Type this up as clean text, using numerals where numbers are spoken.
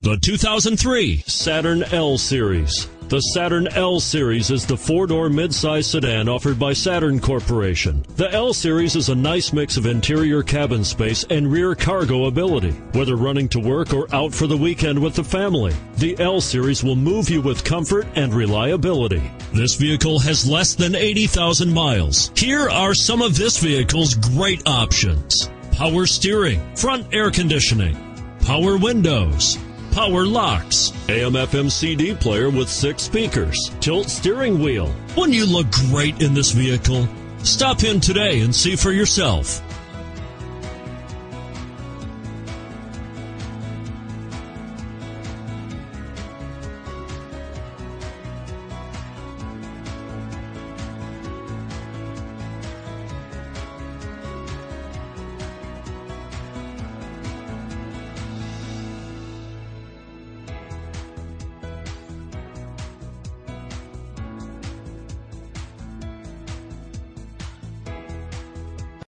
The 2003 Saturn L Series. The Saturn L Series is the four-door midsize sedan offered by Saturn Corporation. The L Series is a nice mix of interior cabin space and rear cargo ability. Whether running to work or out for the weekend with the family, the L Series will move you with comfort and reliability. This vehicle has less than 80,000 miles. Here are some of this vehicle's great options: power steering, front air conditioning, power windows, power locks, AM/FM CD player with 6 speakers, tilt steering wheel. Wouldn't you look great in this vehicle? Stop in today and see for yourself.